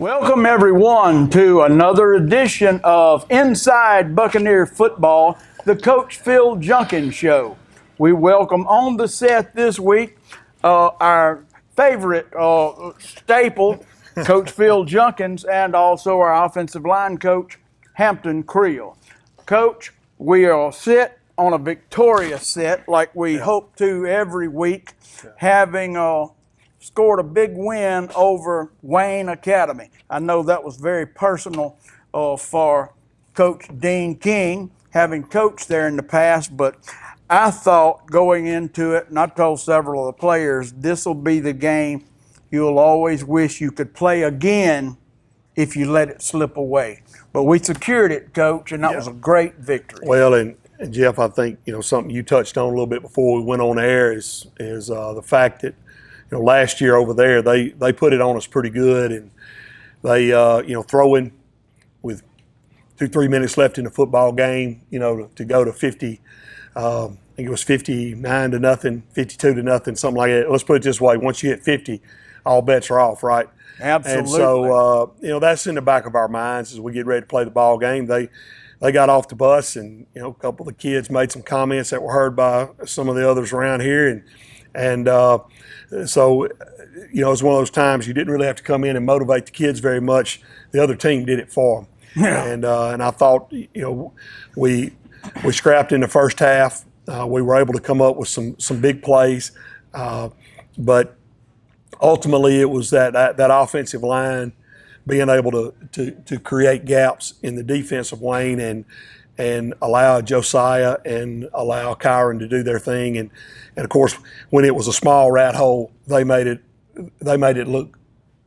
Welcome, everyone, to another edition of Inside Buccaneer Football, the Coach Phil Junkins Show. We welcome on the set this week our favorite staple, Coach Phil Junkins, and also our offensive line coach, Hampton Creel. Coach, we are set on a victorious set like we hope to every week, having scored a big win over Wayne Academy. I know that was very personal for Coach Dean King, having coached there in the past, but I thought going into it, and I told several of the players, this will be the game you'll always wish you could play again if you let it slip away. But we secured it, Coach, and that was a great victory. Well, and Jeff, I think something you touched on a little bit before we went on air is the fact that last year over there they put it on us pretty good, and they throwing with 2-3 minutes left in the football game, to go to 50. I think it was 59-0, 52-0, something like that. Let's put it this way: once you hit 50, all bets are off, right? Absolutely. And so that's in the back of our minds as we get ready to play the ball game. They got off the bus, and a couple of the kids made some comments that were heard by some of the others around here, and so it's one of those times you didn't really have to come in and motivate the kids very much. The other team did it for them. Yeah. And I thought we scrapped in the first half. We were able to come up with some big plays, but ultimately it was that offensive line being able to create gaps in the defense of Wayne and allow Josiah and allow Kyron to do their thing. And of course, when it was a small rat hole, they made it look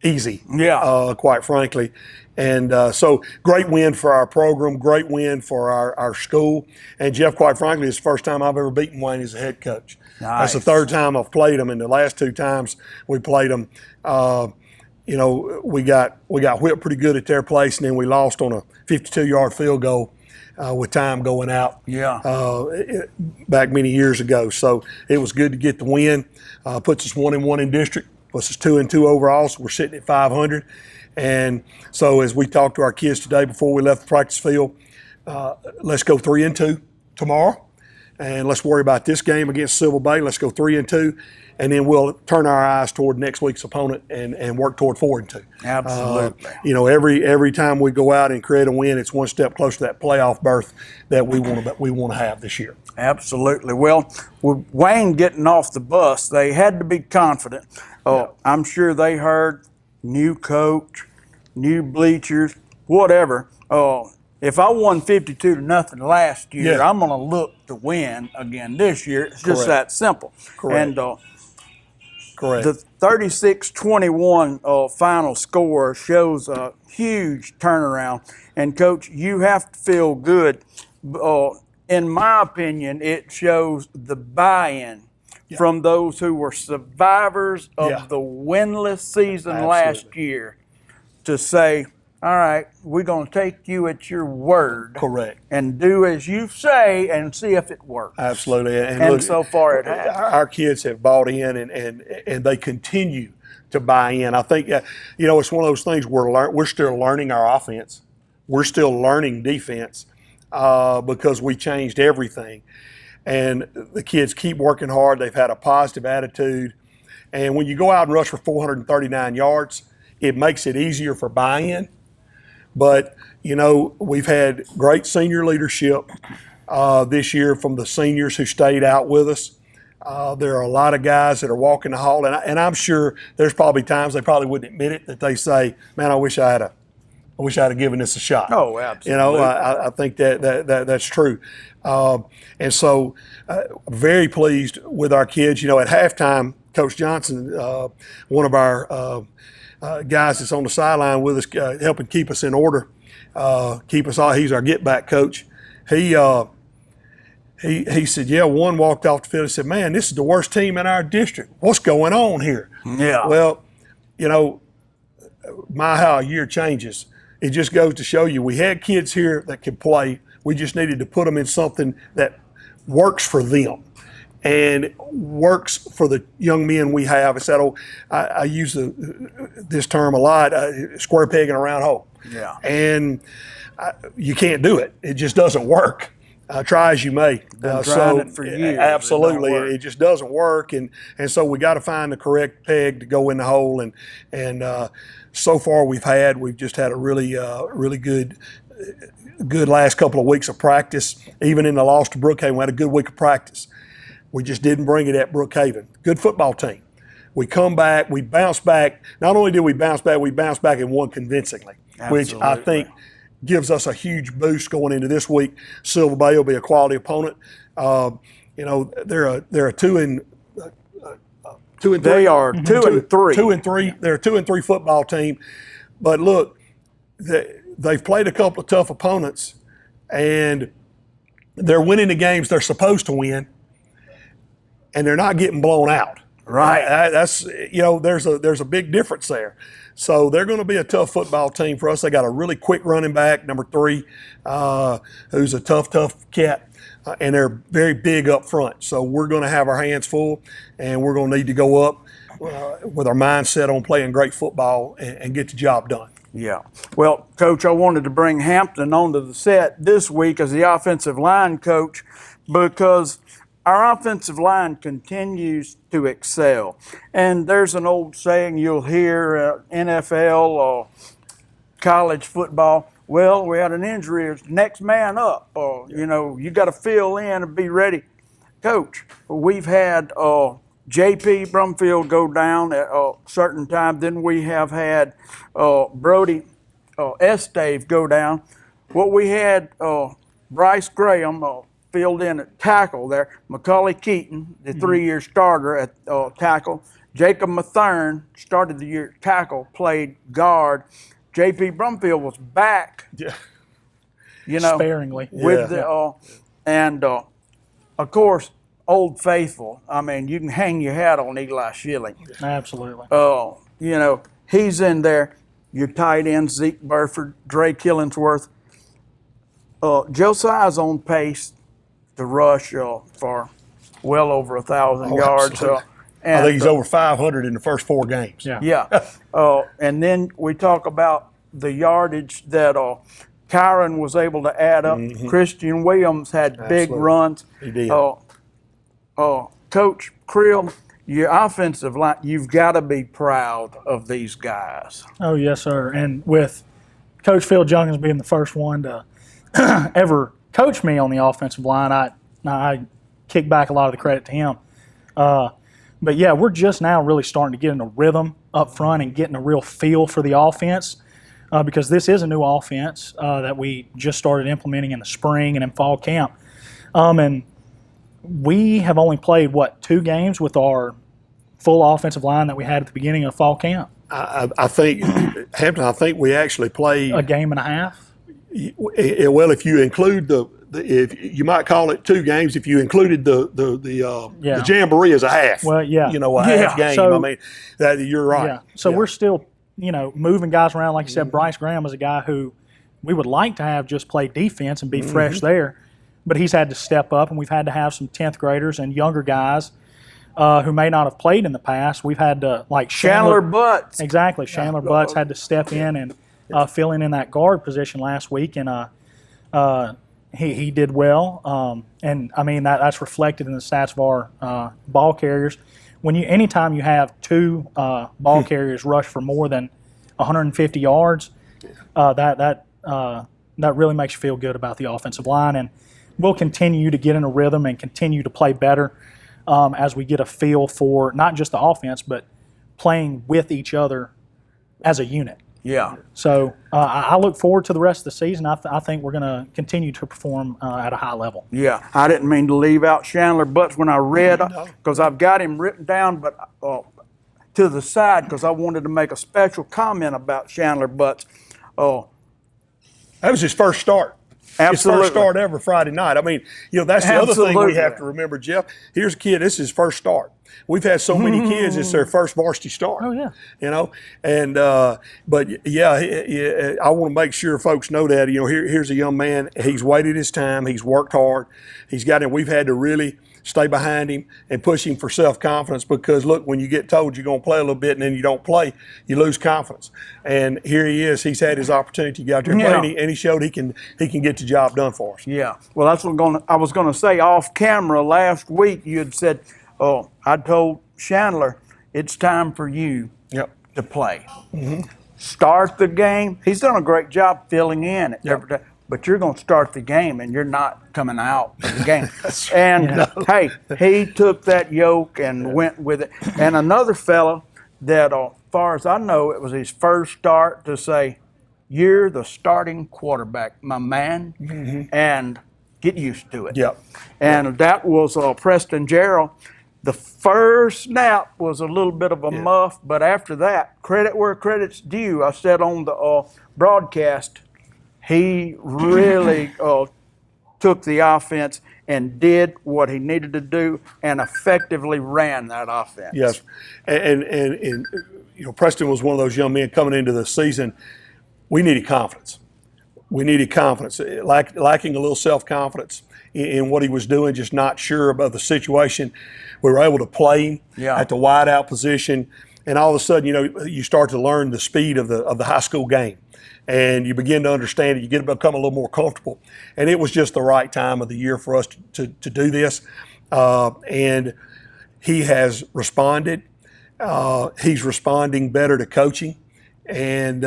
easy. Yeah. Quite frankly. And so great win for our program, great win for our school. And Jeff, quite frankly, it's the first time I've ever beaten Wayne as a head coach. Nice. That's the third time I've played him, and the last two times we played him, we got whipped pretty good at their place, and then we lost on a 52-yard field goal with time going out. Yeah. Back many years ago. So it was good to get the win. Puts us 1-1 in district. Puts us 2-2 overall. So we're sitting at 500. And so as we talked to our kids today before we left the practice field, let's go 3-2 tomorrow, and let's worry about this game against Civil Bay. Let's go 3-2, and then we'll turn our eyes toward next week's opponent and work toward 4-2. Absolutely. Every time we go out and create a win, it's one step closer to that playoff berth that we want to have this year. Absolutely. Well, with Wayne getting off the bus, they had to be confident. I'm sure they heard new coach, new bleachers, whatever. If I won 52-0 last year, I'm going to look to win again this year. It's just that simple. Correct. And the 36-21 final score shows a huge turnaround. And, Coach, you have to feel good. In my opinion, it shows the buy-in from those who were survivors of the winless season last year to say, all right, we're going to take you at your word. Correct. And do as you say and see if it works. Absolutely. And look, so far it has. Our kids have bought in and they continue to buy in. I think, it's one of those things we're still learning our offense. We're still learning defense because we changed everything. And the kids keep working hard. They've had a positive attitude. And when you go out and rush for 439 yards, it makes it easier for buy-in. But, we've had great senior leadership this year from the seniors who stayed out with us. There are a lot of guys that are walking the hall. And I'm sure there's probably times they probably wouldn't admit it, that they say, man, I wish I had given this a shot. Oh, absolutely. I think that's true. And so very pleased with our kids. At halftime, Coach Johnson, one of our guys that's on the sideline with us, helping keep us in order, he's our get-back coach. He said, one walked off the field and said, man, this is the worst team in our district. What's going on here? Yeah. Well, how a year changes. It just goes to show you we had kids here that could play. We just needed to put them in something that works for them. and works for the young men we have. It's that old, I use this term a lot, square peg in a round hole. Yeah. And you can't do it. It just doesn't work. Try as you may. Been trying it for years. Absolutely. It don't work. It just doesn't work. And so we got to find the correct peg to go in the hole. And so far we've just had a really good last couple of weeks of practice. Even in the loss to Brookhaven, we had a good week of practice. We just didn't bring it at Brookhaven. Good football team. We come back, we bounce back. Not only did we bounce back and won convincingly, which I think gives us a huge boost going into this week. Silver Bay will be a quality opponent. They're a 2-3. They are 2-3. 2-3. They're a 2-3 football team. But look, they've played a couple of tough opponents, and they're winning the games they're supposed to win, and they're not getting blown out. Right. That's there's a big difference there. So they're going to be a tough football team for us. They got a really quick running back, number 3, who's a tough cat, and they're very big up front. So we're going to have our hands full, and we're going to need to go up with our mindset on playing great football and get the job done. Yeah. Well, Coach, I wanted to bring Hampton onto the set this week as the offensive line coach because our offensive line continues to excel. And there's an old saying you'll hear NFL or college football, well, we had an injury, it's next man up. You got to fill in and be ready. Coach, we've had J.P. Brumfield go down at a certain time. Then we have had Brody Estave go down. What we had Bryce Graham filled in at tackle there. Macaulay Keaton, the 3-year starter at tackle. Jacob Mathern started the year at tackle, played guard. J.P. Brumfield was back. Yeah. Sparingly. With and of course, Old Faithful. I mean, you can hang your hat on Eli Schilling. Absolutely. He's in there. Your tight ends, Zeke Burford, Dre Killingsworth. Josiah's on pace to rush for well over 1,000 yards. I think he's over 500 in the first 4 games. Yeah. And then we talk about the yardage that Kyron was able to add up. Mm-hmm. Christian Williams had big runs. He did. Coach Creel, your offensive line, you've got to be proud of these guys. Oh, yes, sir. And with Coach Phil Junkins being the first one to ever coach me on the offensive line, I kick back a lot of the credit to him. But, yeah, we're just now really starting to get in a rhythm up front and getting a real feel for the offense because this is a new offense that we just started implementing in the spring and in fall camp. And we have only played, 2 games with our full offensive line that we had at the beginning of fall camp? I think, Hampton, I think we actually played a game and a half. Well, if you include if you might call it 2 games, if you included the jamboree as a half. Well, yeah, half game. So, I mean, that you're right. Yeah. So we're still, moving guys around. Like you said, Bryce Graham is a guy who we would like to have just play defense and be fresh there, but he's had to step up, and we've had to have some 10th graders and younger guys who may not have played in the past. We've had to, like Chandler Butts. Exactly. Chandler Butts had to step in and fill in that guard position last week, and he did well. And, I mean, that's reflected in the stats of our ball carriers. Anytime you have 2 ball carriers rush for more than 150 yards, that really makes you feel good about the offensive line. And we'll continue to get in a rhythm and continue to play better as we get a feel for not just the offense, but playing with each other as a unit. Yeah. So I look forward to the rest of the season. I think we're going to continue to perform at a high level. Yeah. I didn't mean to leave out Chandler Butts when I read, because I've got him written down, but to the side, because I wanted to make a special comment about Chandler Butts. That was his first start. Absolutely. His first start ever Friday night. I mean, that's the other thing we have to remember, Jeff. Here's a kid, this is his first start. We've had so many kids, it's their first varsity start. Oh, yeah. And but yeah, I want to make sure folks know that, here's a young man, he's waited his time, he's worked hard, he's got it. We've had to really stay behind him, and push him for self-confidence. Because look, when you get told you're going to play a little bit and then you don't play, you lose confidence. And here he is. He's had his opportunity to get out there and play, and he showed he can get the job done for us. Yeah. Well, that's what I was going to say off camera last week. You had said, "Oh, I told Chandler it's time for you to play. Start the game." He's done a great job filling in every day. But you're going to start the game, and you're not coming out of the game. And, hey, he took that yoke and went with it. And another fellow that, as far as I know, it was his first start to say, "You're the starting quarterback, my man, and get used to it." Yep. And that was Preston Gerald. The first snap was a little bit of a muff, but after that, credit where credit's due. I said on the broadcast, he really took the offense and did what he needed to do and effectively ran that offense. Yes, and Preston was one of those young men coming into the season. We needed confidence. Lacking a little self-confidence in what he was doing, just not sure about the situation. We were able to play him at the wideout position, and all of a sudden, you start to learn the speed of the high school game. And you begin to understand it. You become a little more comfortable. And it was just the right time of the year for us to do this. And he has responded. He's responding better to coaching. And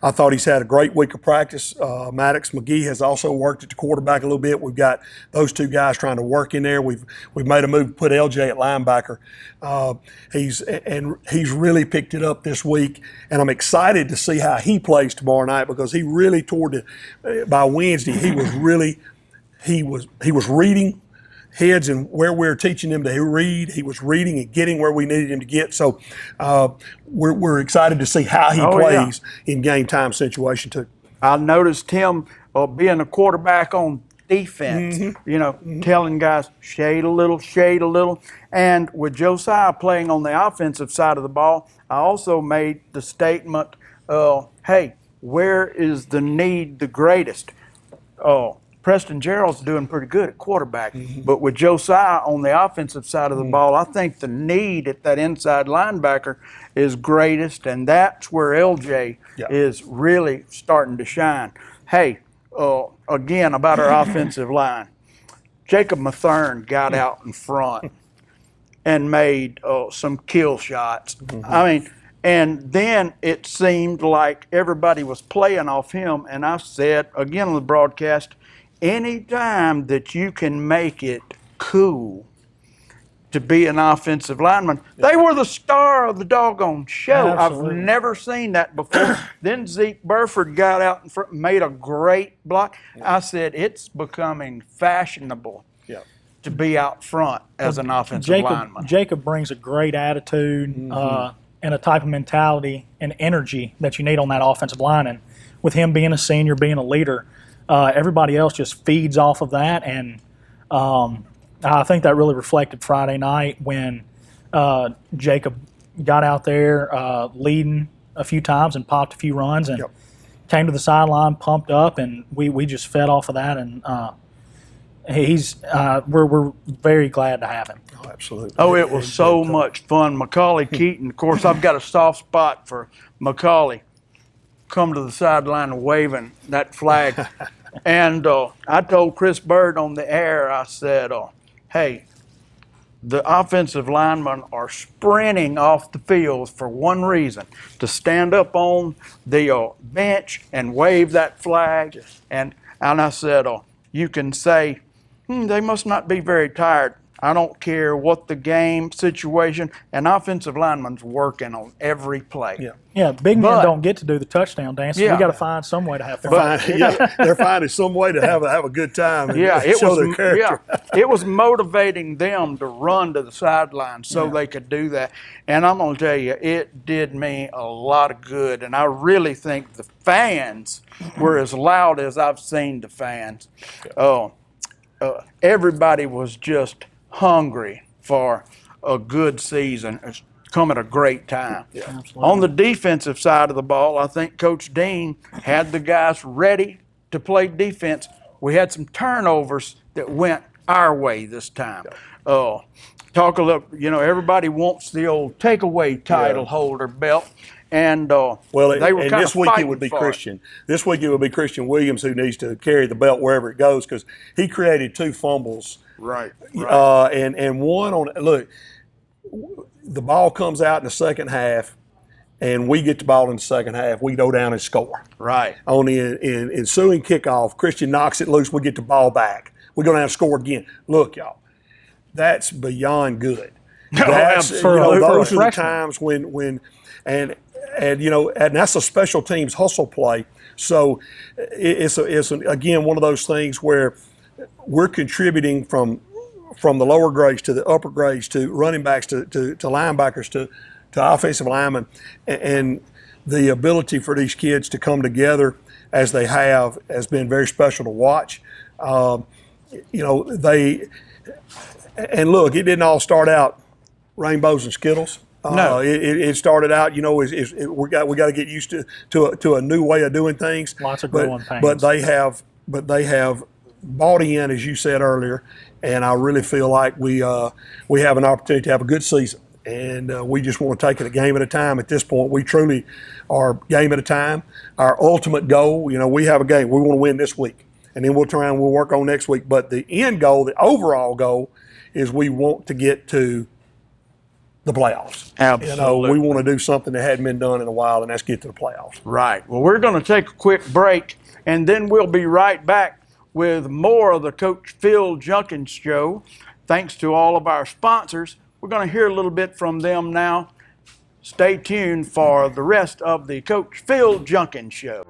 I thought he's had a great week of practice. Maddox McGee has also worked at the quarterback a little bit. We've got those two guys trying to work in there. We've made a move to put LJ at linebacker. He's really picked it up this week, and I'm excited to see how he plays tomorrow night, because he really by Wednesday he was reading heads and where we're teaching him to read. He was reading and getting where we needed him to get. So we're excited to see how he plays in game time situation too. I noticed him being a quarterback on defense, telling guys, shade a little. And with Josiah playing on the offensive side of the ball, I also made the statement, hey, where is the need the greatest? Preston Gerald's doing pretty good at quarterback, but with Josiah on the offensive side of the ball, I think the need at that inside linebacker is greatest, and that's where LJ is really starting to shine. Hey, again, about our offensive line, Jacob Mathern got out in front and made some kill shots. I mean, and then it seemed like everybody was playing off him, and I said, again on the broadcast, anytime that you can make it cool to be an offensive lineman, they were the star of the doggone show. Absolutely. I've never seen that before. Then Zeke Burford got out in front, made a great block. I said, it's becoming fashionable to be out front as an offensive lineman. Jacob brings a great attitude and a type of mentality and energy that you need on that offensive line. And with him being a senior, being a leader, everybody else just feeds off of that, and I think that really reflected Friday night when Jacob got out there leading a few times and popped a few runs and came to the sideline pumped up, and we just fed off of that, and we're very glad to have him. Oh, absolutely. Oh, it was so much fun. Macaulay Keaton, of course, I've got a soft spot for Macaulay. Come to the sideline waving that flag. And I told Chris Bird on the air, I said, hey, the offensive linemen are sprinting off the field for one reason, to stand up on the bench and wave that flag. And I said, you can say, they must not be very tired. I don't care what the game situation, an offensive lineman's working on every play. Yeah, big men don't get to do the touchdown dance. So we got to find some way to have fun. They're finding some way to have a good time and it show was, their character. It was motivating them to run to the sideline so they could do that. And I'm going to tell you, it did me a lot of good. And I really think the fans were as loud as I've seen the fans. Everybody was just hungry for a good season. It's come at a great time. On the defensive side of the ball, I think Coach Dean had the guys ready to play defense. We had some turnovers that went our way this time. Talk a little, everybody wants the old takeaway title holder belt, and Well, they were and kind this of week it fighting would be for Christian. This week it would be Christian Williams who needs to carry the belt wherever it goes because he created 2 fumbles. Right. And one on look, the ball comes out in the second half, and we get the ball in the second half. We go down and score. Right. On the ensuing kickoff, Christian knocks it loose. We get the ball back. We go down and score again. Look, y'all, that's beyond good. That's absolutely. Those are the times when and that's a special teams hustle play. So it's again one of those things where we're contributing from the lower grades to the upper grades to running backs to linebackers to offensive linemen, and the ability for these kids to come together as they have has been very special to watch. And look, it didn't all start out rainbows and Skittles. No. It started out, we got to get used to a new way of doing things. Lots of growing pains. But they have bought in, as you said earlier, and I really feel like we have an opportunity to have a good season. And we just want to take it a game at a time. At this point, we truly are game at a time. Our ultimate goal, we have a game. We want to win this week, and then we'll work on next week. But the end goal, the overall goal, is we want to get to the playoffs. Absolutely. We want to do something that hadn't been done in a while, and that's get to the playoffs. Right. Well, we're going to take a quick break, and then we'll be right back with more of the Coach Phil Junkins Show. Thanks to all of our sponsors. We're going to hear a little bit from them now. Stay tuned for the rest of the Coach Phil Junkins Show.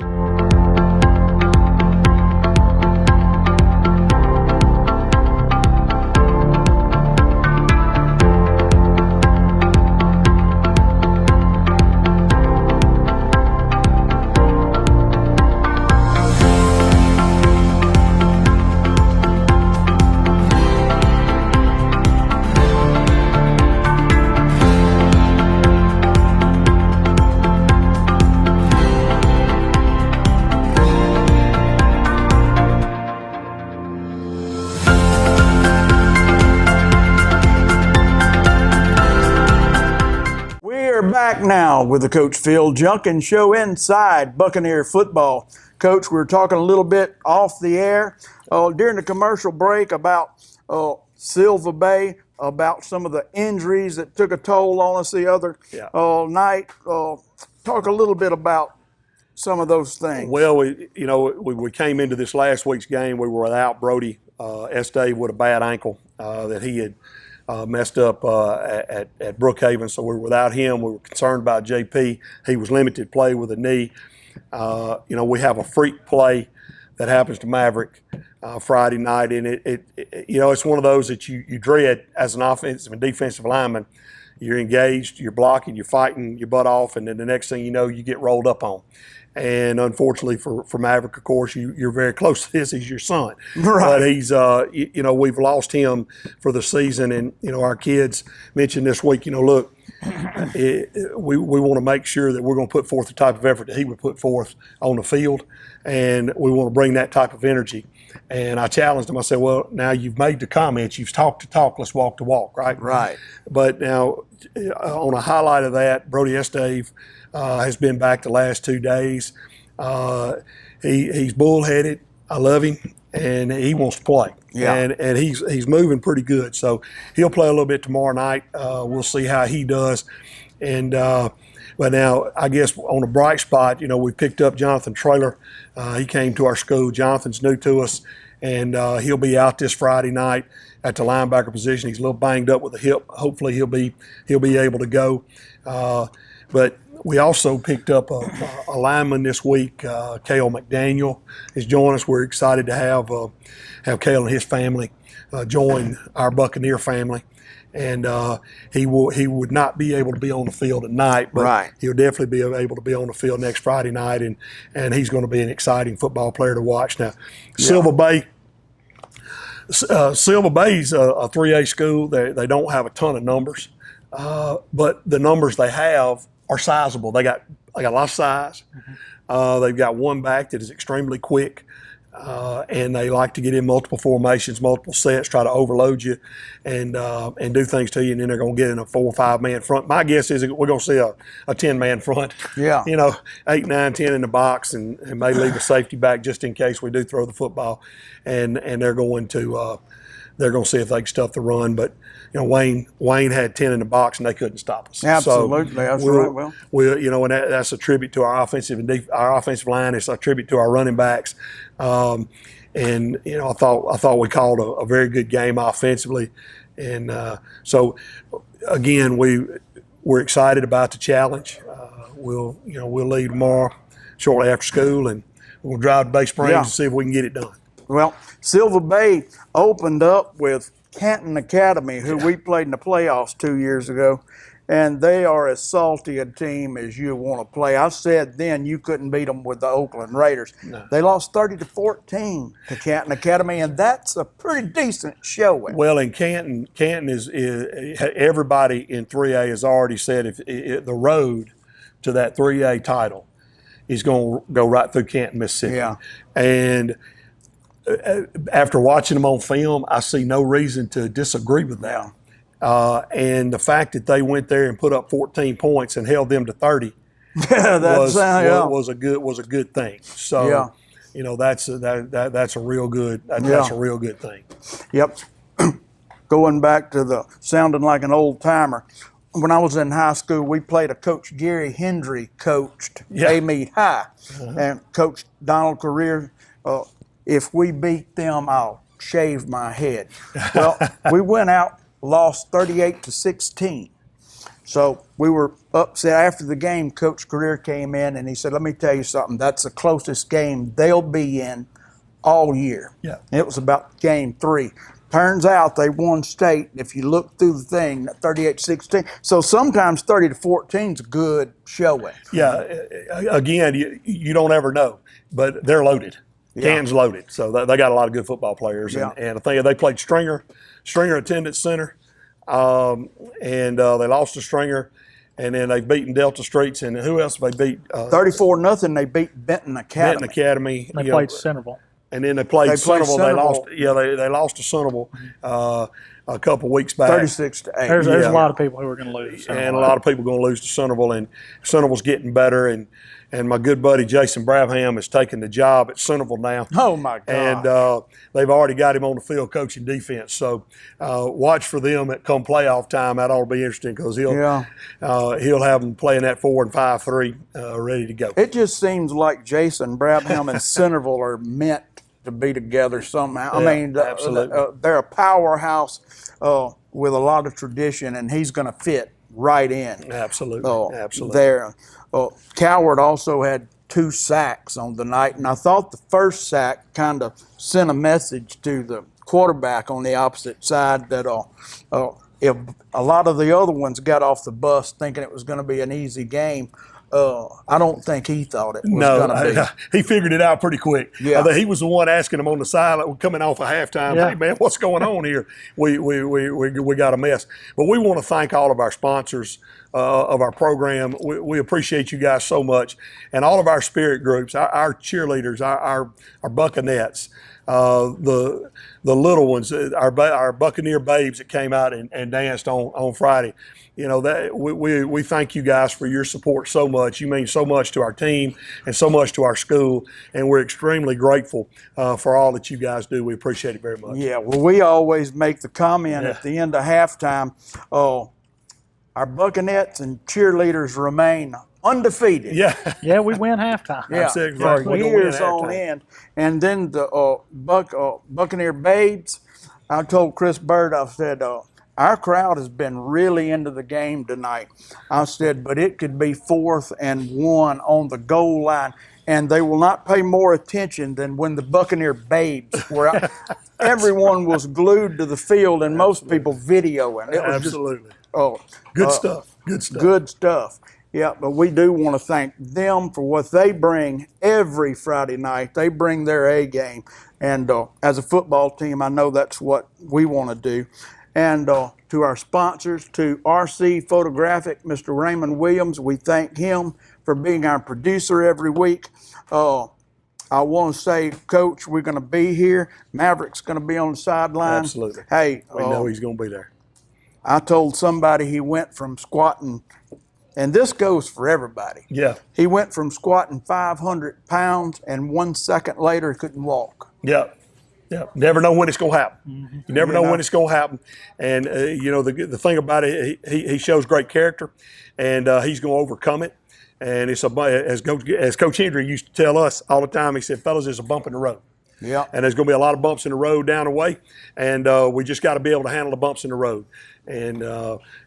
Back now with the Coach Phil Junkins Show inside Buccaneer football. Coach, we were talking a little bit off the air during the commercial break about Silver Bay, about some of the injuries that took a toll on us the other night. Talk a little bit about some of those things. Well, we came into this last week's game. We were without Brody S. Dave with a bad ankle that he had messed up at Brookhaven, so we were without him. We were concerned about JP. He was limited play with a knee. We have a freak play that happens to Maverick Friday night, and it's one of those that you dread as an offensive and defensive lineman. You're engaged, you're blocking, you're fighting your butt off, and then the next thing you know, you get rolled up on. And unfortunately for Maverick, of course, you're very close to this. He's your son. Right. But he's, we've lost him for the season. And, our kids mentioned this week, look, we want to make sure that we're going to put forth the type of effort that he would put forth on the field. And we want to bring that type of energy. And I challenged him. I said, well, now you've made the comments. You've talked the talk. Let's walk the walk, right? Right. But now, on a highlight of that, Brody S. Dave has been back the last 2 days. He's bullheaded. I love him, and he wants to play. Yeah. And he's moving pretty good. So he'll play a little bit tomorrow night. We'll see how he does. And but now, I guess on a bright spot, we picked up Jonathan Traylor. He came to our school. Jonathan's new to us, and he'll be out this Friday night at the linebacker position. He's a little banged up with the hip. Hopefully, he'll be able to go. But we also picked up a lineman this week. Cale McDaniel is joining us. We're excited to have Cale and his family join our Buccaneer family. And he would not be able to be on the field tonight, but right. He'll definitely be able to be on the field next Friday night, and he's going to be an exciting football player to watch. Now, Silver Bay's a 3A school. They don't have a ton of numbers, but the numbers they have are sizable. They got a lot of size. They've got one back that is extremely quick. and they like to get in multiple formations, multiple sets, try to overload you, and do things to you. And then they're going to get in a 4 or 5 man front. My guess is we're going to see a 10-man front. Yeah. 8, 9, 10 in the box, and may leave a safety back just in case we do throw the football. And they're going to see if they can stuff the run. But Wayne had 10 in the box and they couldn't stop us. Absolutely, that's right. Well, and that's a tribute to our offensive our offensive line. It's a tribute to our running backs. And I thought we called a very good game offensively, and so again we're excited about the challenge. We'll leave tomorrow shortly after school, and we'll drive to Bay Springs and see if we can get it done. Well, Silver Bay opened up with Canton Academy, who we played in the playoffs 2 years ago, and they are as salty a team as you want to play. I said then you couldn't beat them with the Oakland Raiders. No. They lost 30-14 to Canton Academy, and that's a pretty decent showing. Well, in Canton is everybody in 3A has already said if the road to that 3A title is going to go right through Canton, Mississippi. Yeah. And after watching them on film, I see no reason to disagree with that. And the fact that they went there and put up 14 points and held them to 30 was a good thing. So that's a real good thing. Yep. Going back to the sounding like an old timer. When I was in high school, we played a Coach Gary Hendry coached Amite High, and Coach Donald Career. If we beat them, I'll shave my head. Well, we went out, lost 38-16. So we were upset. After the game, Coach Career came in and he said, "Let me tell you something. That's the closest game they'll be in all year." Yeah. It was about game 3. Turns out they won state. If you look through the thing, 38-16. So sometimes 30-14 is a good showing. Yeah. Again, you don't ever know, but they're loaded. Yeah. Canton's loaded, so they got a lot of good football players, and I think they played Stringer attendance center, and they lost to Stringer, and then they've beaten Delta Streets, and who else have they beat? 34-0. They beat Benton Academy. They played Centerville. And then they played Centerville. They lost. Yeah, they lost to Centerville a couple weeks back. 36-8. There's a lot of people who are going to lose, and a lot of people going to lose to Centerville, and Centerville's getting better, and my good buddy Jason Brabham has taken the job at Centerville now. Oh my God! And they've already got him on the field coaching defense. So watch for them at come playoff time. That ought to be interesting because he'll have them playing that 4 and 5-3 ready to go. It just seems like Jason Brabham and Centerville are meant to be together somehow. Yeah, I mean, they're a powerhouse with a lot of tradition, and he's going to fit right in. Absolutely. Absolutely. There. Coward also had 2 sacks on the night, and I thought the first sack kind of sent a message to the quarterback on the opposite side that if a lot of the other ones got off the bus thinking it was going to be an easy game, I don't think he thought it was going to be. He figured it out pretty quick. Yeah. I think he was the one asking him on the side, coming off of halftime, "Hey, man, what's going on here? We got a mess." But we want to thank all of our sponsors of our program. We appreciate you guys so much. And all of our spirit groups, our cheerleaders, our Buccanettes, the little ones, our Buccaneer babes that came out and danced on Friday. That we thank you guys for your support so much. You mean so much to our team and so much to our school, and we're extremely grateful for all that you guys do. We appreciate it very much. Yeah, well, we always make the comment at the end of halftime, our Buccanettes and cheerleaders remain undefeated. Yeah, we win halftime. Yeah, for years on end. And then the Buccaneer babes, I told Chris Bird, I said, our crowd has been really into the game tonight. I said, but it could be 4th and 1 on the goal line, and they will not pay more attention than when the Buccaneer babes were out. Everyone was glued to the field, and most people videoing. It was Absolutely. Good stuff. Good stuff. Yeah, but we do want to thank them for what they bring every Friday night. They bring their A game. And as a football team, I know that's what we want to do. And to our sponsors, to RC Photographic, Mr. Raymond Williams, we thank him for being our producer every week. I want to say, Coach, we're going to be here. Maverick's going to be on the sideline. Absolutely. Hey, We know he's going to be there. I told somebody he went from squatting, and this goes for everybody. Yeah. He went from squatting 500 pounds, and 1 second later couldn't walk. Yeah. Yeah. Never know when it's going to happen. You never know when it's going to happen. And, the thing about it, he shows great character, and he's going to overcome it. And it's as Coach Hendry used to tell us all the time, he said, fellas, there's a bump in the road. Yeah. And there's going to be a lot of bumps in the road down the way, and we just got to be able to handle the bumps in the road. And,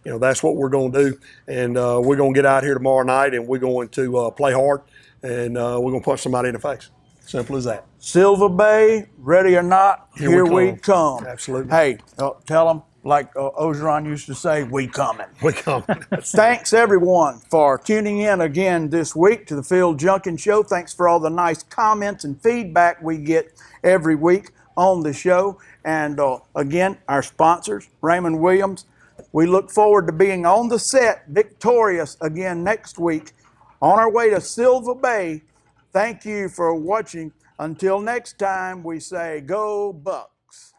that's what we're going to do. And we're going to get out here tomorrow night, and we're going to play hard, and we're going to punch somebody in the face. Simple as that. Silver Bay, ready or not, here we come. Absolutely. Hey, tell them, like Ogeron used to say, we coming. We coming. Thanks, everyone, for tuning in again this week to the Phil Junkin Show. Thanks for all the nice comments and feedback we get every week on the show. And again, our sponsors, Raymond Williams. We look forward to being on the set, victorious again next week, on our way to Silver Bay. Thank you for watching. Until next time, we say, go Bucks.